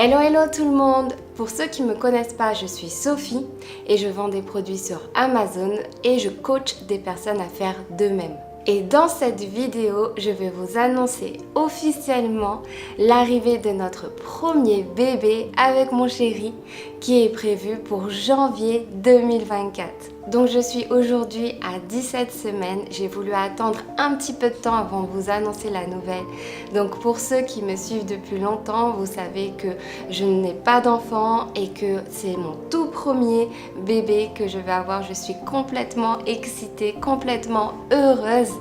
Hello hello tout le monde! Pour ceux qui ne me connaissent pas, je suis Sophie et je vends des produits sur Amazon et je coach des personnes à faire de même. Et dans cette vidéo, je vais vous annoncer officiellement l'arrivée de notre premier bébé avec mon chéri qui est prévu pour janvier 2024. Donc je suis aujourd'hui à 17 semaines, j'ai voulu attendre un petit peu de temps avant de vous annoncer la nouvelle. Donc pour ceux qui me suivent depuis longtemps, vous savez que je n'ai pas d'enfant et que c'est mon tout premier bébé que je vais avoir. Je suis complètement excitée, complètement heureuse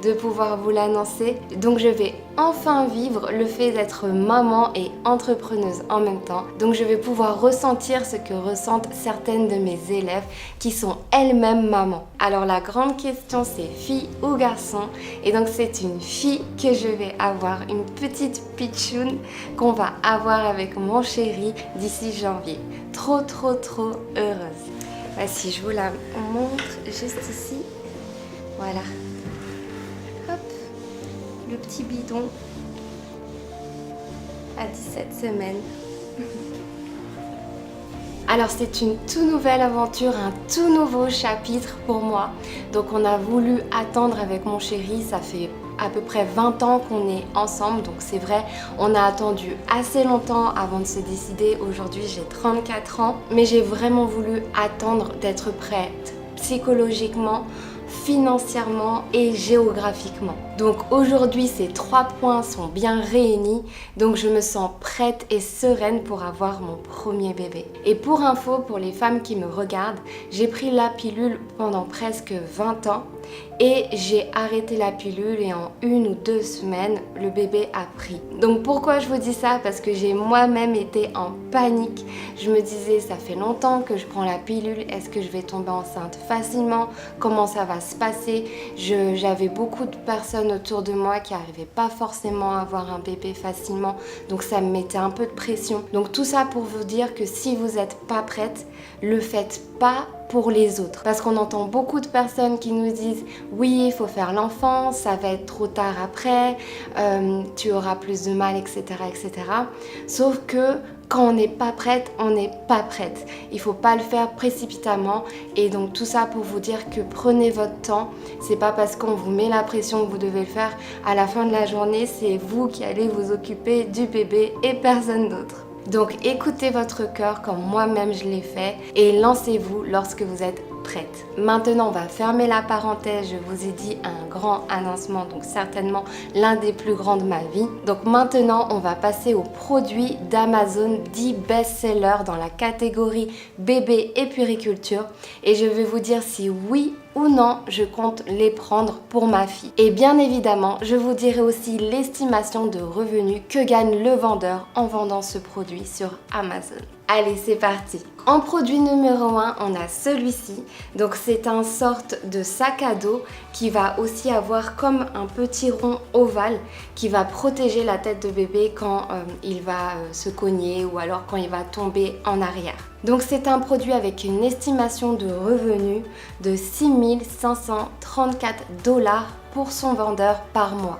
de pouvoir vous l'annoncer. Donc je vais enfin vivre le fait d'être maman et entrepreneuse en même temps. Donc je vais pouvoir ressentir ce que ressentent certaines de mes élèves qui sont elles-mêmes mamans. Alors la grande question c'est fille ou garçon, et donc c'est une fille que je vais avoir, une petite pitchoune qu'on va avoir avec mon chéri d'ici janvier. Trop heureuse. Voici, je vous la montre juste ici. Voilà. Hop, le petit bidon à 17 semaines. Alors c'est une toute nouvelle aventure, un tout nouveau chapitre pour moi. Donc on a voulu attendre avec mon chéri, ça fait à peu près 20 ans qu'on est ensemble. Donc c'est vrai, on a attendu assez longtemps avant de se décider. Aujourd'hui j'ai 34 ans, mais j'ai vraiment voulu attendre d'être prête psychologiquement, financièrement et géographiquement. Donc aujourd'hui ces 3 points sont bien réunis, donc je me sens prête et sereine pour avoir mon premier bébé. Et pour info, pour les femmes qui me regardent, j'ai pris la pilule pendant presque 20 ans et j'ai arrêté la pilule et en 1 ou 2 semaines le bébé a pris. Donc pourquoi je vous dis ça? Parce que j'ai moi-même été en panique. Je me disais ça fait longtemps que je prends la pilule, est-ce que je vais tomber enceinte facilement? Comment ça va se passer? J'avais beaucoup de personnes autour de moi qui n'arrivaient pas forcément à avoir un bébé facilement, donc ça me mettait un peu de pression. Donc tout ça pour vous dire que si vous n'êtes pas prête, le faites pas pour les autres. Parce qu'on entend beaucoup de personnes qui nous disent oui, il faut faire l'enfant, ça va être trop tard après, tu auras plus de mal, etc. etc. Sauf que quand on n'est pas prête, on n'est pas prête. Il ne faut pas le faire précipitamment. Et donc tout ça pour vous dire que prenez votre temps. C'est pas parce qu'on vous met la pression que vous devez le faire. À la fin de la journée, c'est vous qui allez vous occuper du bébé et personne d'autre. Donc écoutez votre cœur comme moi-même je l'ai fait et lancez-vous lorsque vous êtes prête. Maintenant on va fermer la parenthèse, je vous ai dit un grand annoncement, donc certainement l'un des plus grands de ma vie. Donc maintenant on va passer aux produits d'Amazon 10 best-sellers dans la catégorie bébé et puériculture et je vais vous dire si oui ou non je compte les prendre pour ma fille. Et bien évidemment, je vous dirai aussi l'estimation de revenus que gagne le vendeur en vendant ce produit sur Amazon. Allez, c'est parti. En produit numéro 1, on a celui-ci. Donc c'est un sorte de sac à dos qui va aussi avoir comme un petit rond ovale qui va protéger la tête de bébé quand il va se cogner ou alors quand il va tomber en arrière. Donc c'est un produit avec une estimation de revenus de 6 534 $ pour son vendeur par mois.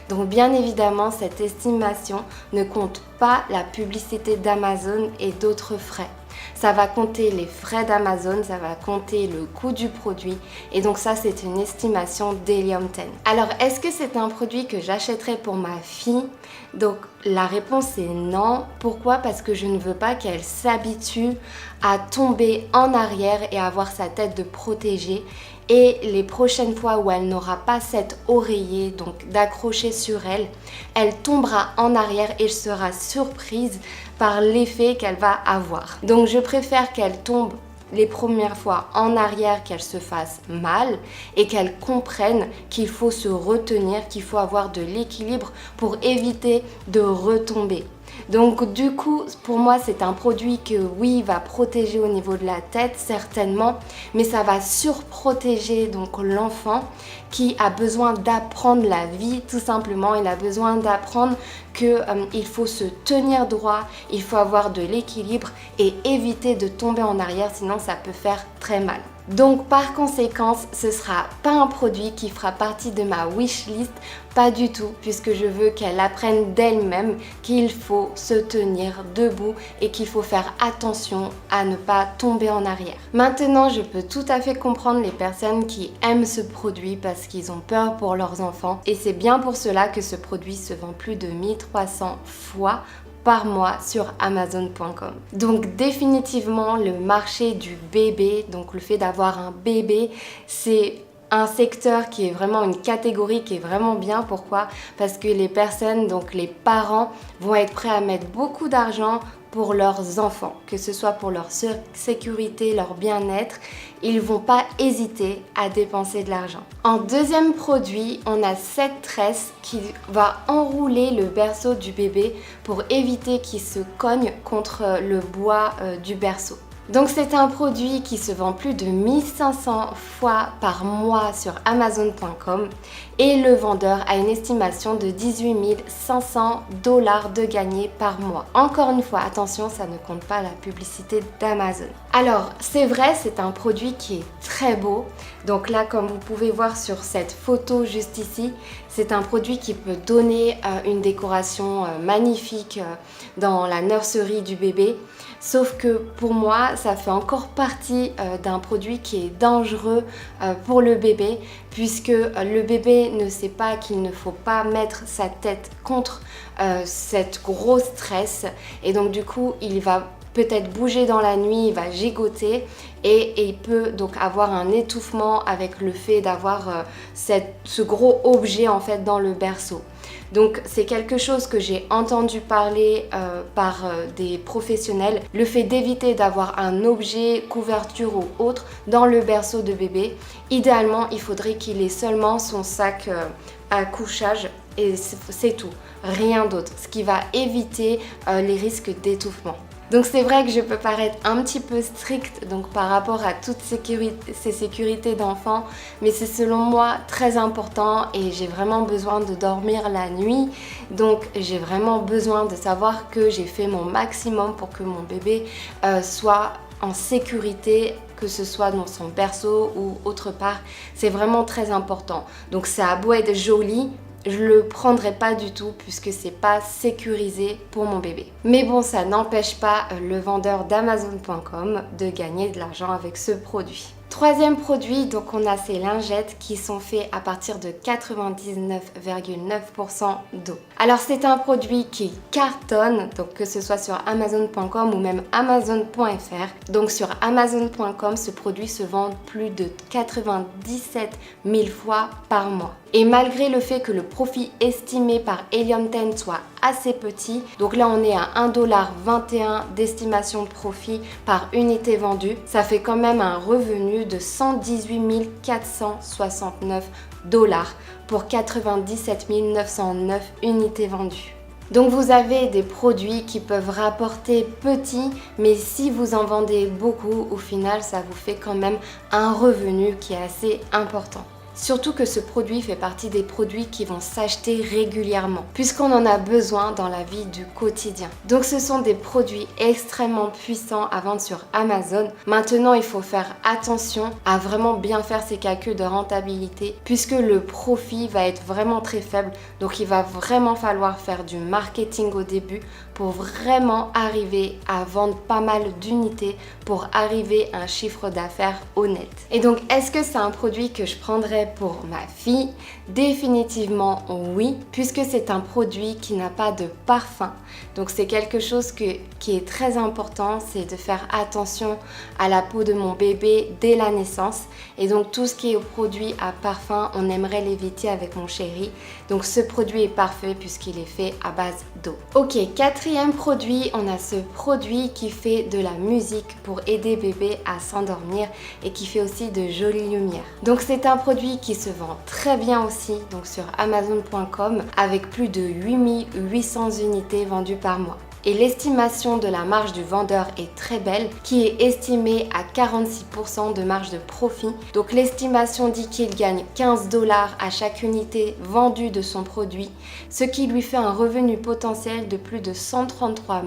Donc bien évidemment, cette estimation ne compte pas la publicité d'Amazon et d'autres frais. Ça va compter les frais d'Amazon, ça va compter le coût du produit et donc ça c'est une estimation d'Helium 10. Alors est-ce que c'est un produit que j'achèterai pour ma fille? Donc la réponse est non. Pourquoi? Parce que je ne veux pas qu'elle s'habitue à tomber en arrière et à avoir sa tête de protégée. Et les prochaines fois où elle n'aura pas cet oreiller donc d'accrocher sur elle, elle tombera en arrière et sera surprise par l'effet qu'elle va avoir. Donc je préfère qu'elle tombe les premières fois en arrière, qu'elle se fasse mal et qu'elle comprenne qu'il faut se retenir, qu'il faut avoir de l'équilibre pour éviter de retomber. Donc du coup, pour moi, c'est un produit que oui, va protéger au niveau de la tête, certainement, mais ça va surprotéger donc l'enfant qui a besoin d'apprendre la vie, tout simplement. Il a besoin d'apprendre qu'il faut se tenir droit, il faut avoir de l'équilibre et éviter de tomber en arrière, sinon ça peut faire très mal. Donc par conséquent, ce sera pas un produit qui fera partie de ma wishlist, pas du tout, puisque je veux qu'elle apprenne d'elle-même qu'il faut se tenir debout et qu'il faut faire attention à ne pas tomber en arrière. Maintenant, je peux tout à fait comprendre les personnes qui aiment ce produit parce qu'ils ont peur pour leurs enfants, et c'est bien pour cela que ce produit se vend plus de 1300 fois par mois sur Amazon.com. Donc définitivement le marché du bébé, donc le fait d'avoir un bébé, c'est un secteur qui est vraiment une catégorie qui est vraiment bien. Pourquoi? Parce que les personnes, donc les parents, vont être prêts à mettre beaucoup d'argent pour leurs enfants, que ce soit pour leur sécurité, leur bien-être, ils vont pas hésiter à dépenser de l'argent. En deuxième produit, on a cette tresse qui va enrouler le berceau du bébé pour éviter qu'il se cogne contre le bois du berceau. Donc c'est un produit qui se vend plus de 1500 fois par mois sur Amazon.com et le vendeur a une estimation de 18 500 $ de gagné par mois. Encore une fois, attention, ça ne compte pas la publicité d'Amazon. Alors c'est vrai, c'est un produit qui est très beau. Donc là, comme vous pouvez voir sur cette photo juste ici, c'est un produit qui peut donner une décoration magnifique dans la nurserie du bébé. Sauf que pour moi, ça fait encore partie d'un produit qui est dangereux pour le bébé, puisque le bébé ne sait pas qu'il ne faut pas mettre sa tête contre cette grosse tresse. Et donc du coup, il va peut-être bouger dans la nuit, il va gigoter et il peut donc avoir un étouffement avec le fait d'avoir ce gros objet en fait dans le berceau. Donc c'est quelque chose que j'ai entendu parler par des professionnels, le fait d'éviter d'avoir un objet, couverture ou autre dans le berceau de bébé. Idéalement, il faudrait qu'il ait seulement son sac à couchage et c'est tout, rien d'autre, ce qui va éviter les risques d'étouffement. Donc c'est vrai que je peux paraître un petit peu stricte donc par rapport à toutes ces sécurités d'enfants, mais c'est selon moi très important et j'ai vraiment besoin de dormir la nuit. Donc j'ai vraiment besoin de savoir que j'ai fait mon maximum pour que mon bébé soit en sécurité, que ce soit dans son berceau ou autre part. C'est vraiment très important. Donc ça a beau être joli, je le prendrai pas du tout puisque c'est pas sécurisé pour mon bébé. Mais bon, ça n'empêche pas le vendeur d'Amazon.com de gagner de l'argent avec ce produit. Troisième produit, donc on a ces lingettes qui sont faits à partir de 99,9% d'eau. Alors c'est un produit qui cartonne, donc que ce soit sur Amazon.com ou même Amazon.fr. Donc sur Amazon.com, ce produit se vend plus de 97 000 fois par mois. Et malgré le fait que le profit estimé par Helium 10 soit assez petit, donc là on est à 1,21$ d'estimation de profit par unité vendue, ça fait quand même un revenu de 118 469 $ pour 97 909 unités vendues. Donc vous avez des produits qui peuvent rapporter petit, mais si vous en vendez beaucoup, au final ça vous fait quand même un revenu qui est assez important. Surtout que ce produit fait partie des produits qui vont s'acheter régulièrement, puisqu'on en a besoin dans la vie du quotidien. Donc ce sont des produits extrêmement puissants à vendre sur Amazon. Maintenant, il faut faire attention à vraiment bien faire ses calculs de rentabilité, puisque le profit va être vraiment très faible. Donc il va vraiment falloir faire du marketing au début pour vraiment arriver à vendre pas mal d'unités pour arriver à un chiffre d'affaires honnête. Et donc, est-ce que c'est un produit que je prendrais pour ma fille? Définitivement oui, puisque c'est un produit qui n'a pas de parfum. Donc c'est quelque chose qui est très important, c'est de faire attention à la peau de mon bébé dès la naissance. Et donc tout ce qui est produit à parfum, on aimerait l'éviter avec mon chéri. Donc ce produit est parfait puisqu'il est fait à base d'eau. Ok, quatrième produit, on a ce produit qui fait de la musique pour aider bébé à s'endormir et qui fait aussi de jolies lumières. Donc c'est un produit qui se vend très bien aussi, donc sur Amazon.com avec plus de 8800 unités vendues par mois. Et l'estimation de la marge du vendeur est très belle, qui est estimée à 46% de marge de profit. Donc l'estimation dit qu'il gagne 15 $ à chaque unité vendue de son produit, ce qui lui fait un revenu potentiel de plus de 133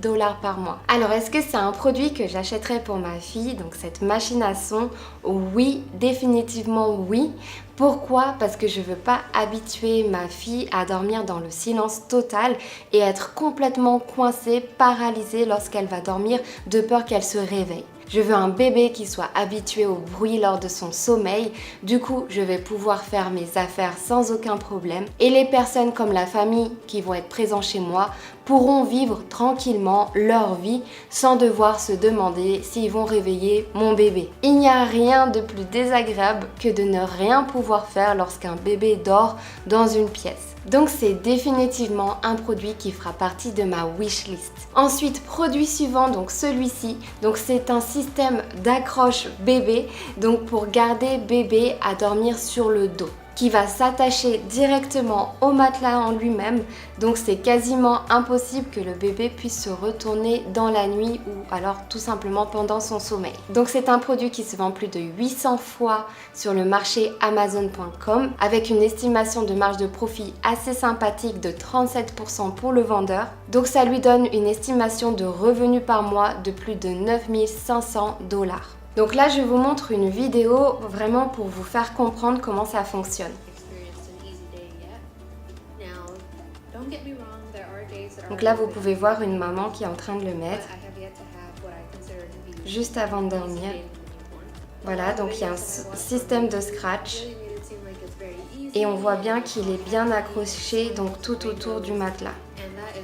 000 $ par mois. Alors est-ce que c'est un produit que j'achèterais pour ma fille, donc cette machine à son? Oui, définitivement oui. Pourquoi? Parce que je veux pas habituer ma fille à dormir dans le silence total et être complètement coincée, paralysée lorsqu'elle va dormir de peur qu'elle se réveille. Je veux un bébé qui soit habitué au bruit lors de son sommeil. Du coup, je vais pouvoir faire mes affaires sans aucun problème. Et les personnes comme la famille qui vont être présentes chez moi pourront vivre tranquillement leur vie sans devoir se demander s'ils vont réveiller mon bébé. Il n'y a rien de plus désagréable que de ne rien pouvoir faire lorsqu'un bébé dort dans une pièce. Donc c'est définitivement un produit qui fera partie de ma wishlist. Ensuite, produit suivant, donc celui-ci. Donc c'est un système d'accroche bébé, donc pour garder bébé à dormir sur le dos, qui va s'attacher directement au matelas en lui-même. Donc c'est quasiment impossible que le bébé puisse se retourner dans la nuit ou alors tout simplement pendant son sommeil. Donc c'est un produit qui se vend plus de 800 fois sur le marché Amazon.com avec une estimation de marge de profit assez sympathique de 37% pour le vendeur. Donc ça lui donne une estimation de revenus par mois de plus de 9 500 $. Donc là, je vous montre une vidéo vraiment pour vous faire comprendre comment ça fonctionne. Donc là, vous pouvez voir une maman qui est en train de le mettre juste avant de dormir. Voilà, donc il y a un système de scratch et on voit bien qu'il est bien accroché donc tout autour du matelas.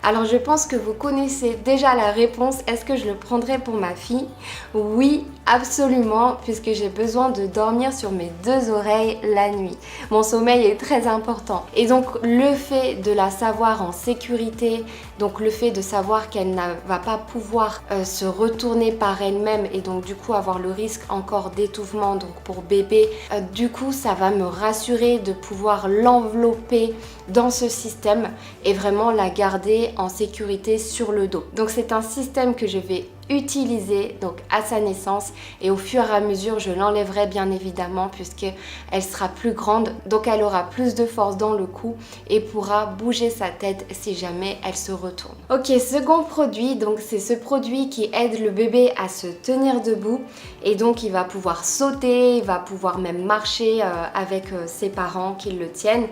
Alors je pense que vous connaissez déjà la réponse. Est-ce que je le prendrai pour ma fille? Oui, absolument, puisque j'ai besoin de dormir sur mes deux oreilles la nuit. Mon sommeil est très important. Et donc le fait de la savoir en sécurité, donc le fait de savoir qu'elle ne va pas pouvoir se retourner par elle-même et donc du coup avoir le risque encore d'étouffement donc pour bébé, du coup ça va me rassurer de pouvoir l'envelopper dans ce système et vraiment la garder en sécurité sur le dos. Donc c'est un système que je vais utiliser donc à sa naissance et au fur et à mesure je l'enlèverai bien évidemment puisque elle sera plus grande, donc elle aura plus de force dans le cou et pourra bouger sa tête si jamais elle se retourne. Ok, second produit, donc c'est ce produit qui aide le bébé à se tenir debout et donc il va pouvoir sauter, il va pouvoir même marcher avec ses parents qui le tiennent.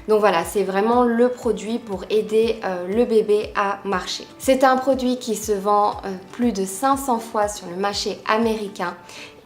Donc voilà, c'est vraiment le produit pour aider le bébé à marcher. C'est un produit qui se vend plus de 500 fois sur le marché américain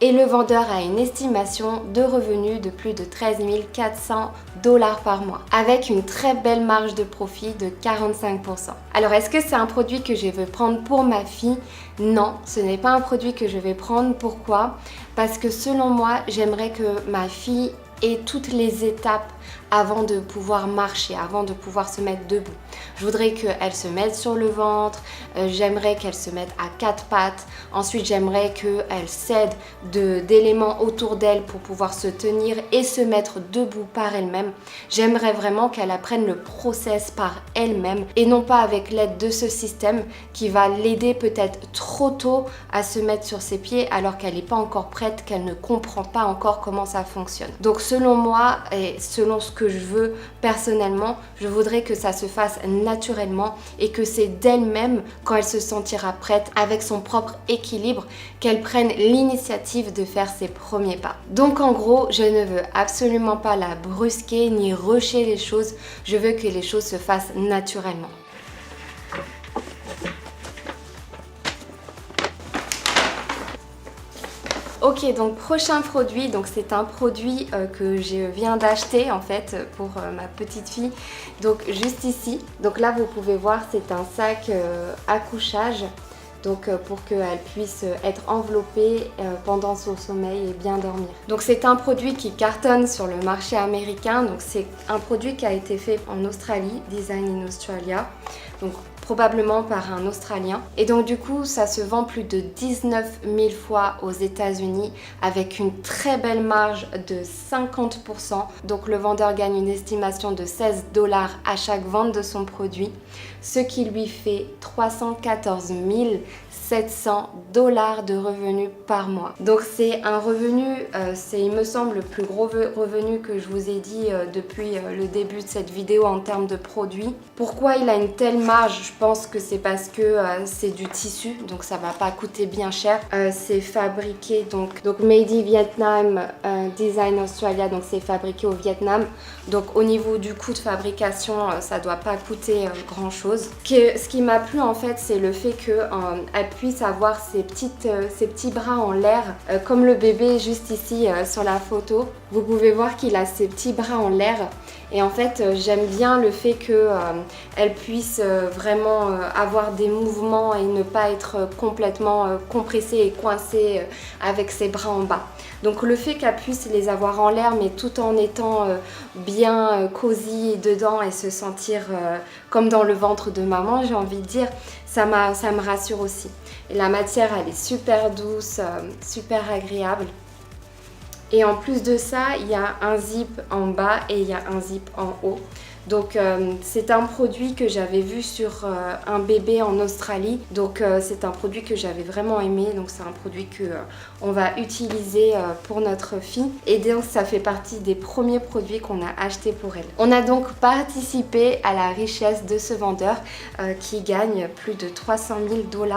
et le vendeur a une estimation de revenus de plus de 13 400 $ par mois avec une très belle marge de profit de 45%. Alors est-ce que c'est un produit que je vais prendre pour ma fille? Non, ce n'est pas un produit que je vais prendre. Pourquoi? Parce que selon moi, j'aimerais que ma fille ait toutes les étapes avant de pouvoir marcher, avant de pouvoir se mettre debout. Je voudrais qu'elle se mette sur le ventre, j'aimerais qu'elle se mette à quatre pattes, ensuite j'aimerais qu'elle s'aide d'éléments autour d'elle pour pouvoir se tenir et se mettre debout par elle-même. J'aimerais vraiment qu'elle apprenne le process par elle-même et non pas avec l'aide de ce système qui va l'aider peut-être trop tôt à se mettre sur ses pieds alors qu'elle n'est pas encore prête, qu'elle ne comprend pas encore comment ça fonctionne. Donc selon moi et selon ce que je veux personnellement, je voudrais que ça se fasse naturellement et que c'est d'elle-même, quand elle se sentira prête avec son propre équilibre, qu'elle prenne l'initiative de faire ses premiers pas. Donc en gros, je ne veux absolument pas la brusquer ni rusher les choses, je veux que les choses se fassent naturellement. Ok, donc prochain produit, donc c'est un produit que je viens d'acheter en fait pour ma petite fille, donc juste ici. Donc là vous pouvez voir, c'est un sac à couchage, donc pour qu'elle puisse être enveloppée pendant son sommeil et bien dormir. Donc c'est un produit qui cartonne sur le marché américain, donc c'est un produit qui a été fait en Australie, Design in Australia. Donc probablement par un Australien. Et donc du coup, ça se vend plus de 19 000 fois aux États-Unis avec une très belle marge de 50%. Donc le vendeur gagne une estimation de 16 $ à chaque vente de son produit, ce qui lui fait 314 700 $ de revenus par mois. Donc c'est un revenu, c'est il me semble le plus gros revenu que je vous ai dit depuis le début de cette vidéo en termes de produits. Pourquoi il a une telle marge? Je pense que c'est parce que c'est du tissu, donc ça va pas coûter bien cher. C'est fabriqué donc Made in Vietnam, Design Australia, donc c'est fabriqué au Vietnam. Donc au niveau du coût de fabrication, ça doit pas coûter grand chose. Ce qui m'a plu en fait, c'est le fait qu'elle puisse avoir ses petits bras en l'air, comme le bébé juste ici sur la photo. Vous pouvez voir qu'il a ses petits bras en l'air. Et en fait, j'aime bien le fait qu'elle puisse vraiment avoir des mouvements et ne pas être complètement compressée et coincée avec ses bras en bas. Donc le fait qu'elle puisse les avoir en l'air, mais tout en étant bien cosy dedans et se sentir comme dans le ventre de maman, j'ai envie de dire, ça me rassure aussi. Et la matière, elle est super douce, super agréable. Et en plus de ça, il y a un zip en bas et il y a un zip en haut. Donc c'est un produit que j'avais vu sur un bébé en Australie. Donc c'est un produit que j'avais vraiment aimé. Donc c'est un produit que on va utiliser pour notre fille. Et donc ça fait partie des premiers produits qu'on a achetés pour elle. On a donc participé à la richesse de ce vendeur qui gagne plus de 300 000 $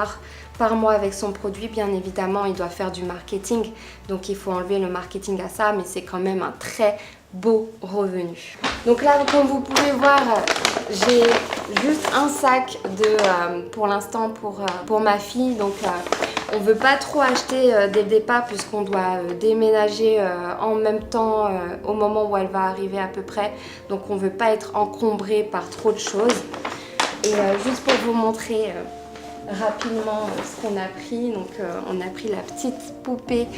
par mois avec son produit. Bien évidemment, il doit faire du marketing, donc il faut enlever le marketing à ça, mais c'est quand même un très beau revenu. Donc là, comme vous pouvez voir, j'ai juste un sac pour l'instant pour ma fille. Donc on veut pas trop acheter dès le départ puisqu'on doit déménager en même temps au moment où elle va arriver à peu près. Donc on veut pas être encombré par trop de choses. Et juste pour vous montrer rapidement ce qu'on a pris, donc on a pris la petite poupée,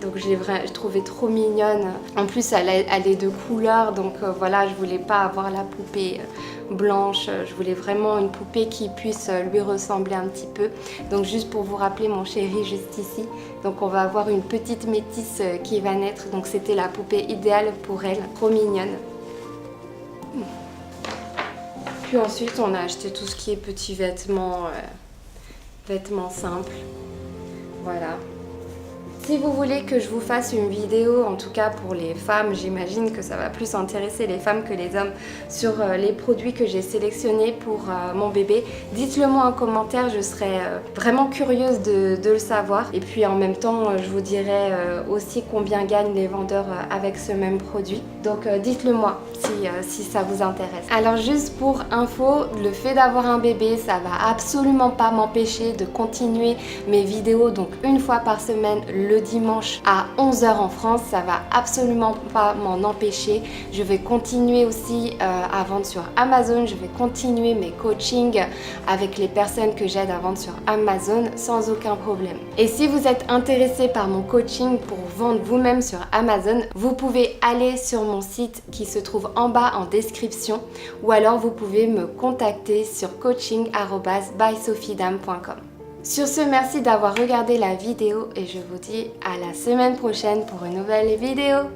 donc je l'ai trouvée trop mignonne. En plus elle est de couleur, donc voilà, je voulais pas avoir la poupée blanche, je voulais vraiment une poupée qui puisse lui ressembler un petit peu. Donc juste pour vous rappeler, mon chéri juste ici, donc on va avoir une petite métisse qui va naître, donc c'était la poupée idéale pour elle, trop mignonne. Puis ensuite, on a acheté tout ce qui est petits vêtements, vêtements simples. Voilà. Si vous voulez que je vous fasse une vidéo, en tout cas pour les femmes, j'imagine que ça va plus intéresser les femmes que les hommes, sur les produits que j'ai sélectionnés pour mon bébé, dites-le moi en commentaire, je serais vraiment curieuse de le savoir. Et puis en même temps, je vous dirai aussi combien gagnent les vendeurs avec ce même produit. Donc dites-le moi si ça vous intéresse. Alors juste pour info, le fait d'avoir un bébé, ça va absolument pas m'empêcher de continuer mes vidéos, donc une fois par semaine, le dimanche à 11 h en France, ça va absolument pas m'en empêcher. Je vais continuer aussi à vendre sur Amazon, je vais continuer mes coachings avec les personnes que j'aide à vendre sur Amazon sans aucun problème. Et si vous êtes intéressé par mon coaching pour vendre vous-même sur Amazon, vous pouvez aller sur mon site qui se trouve en bas en description, ou alors vous pouvez me contacter sur coaching@bysophidam.com. Sur ce, merci d'avoir regardé la vidéo et je vous dis à la semaine prochaine pour une nouvelle vidéo.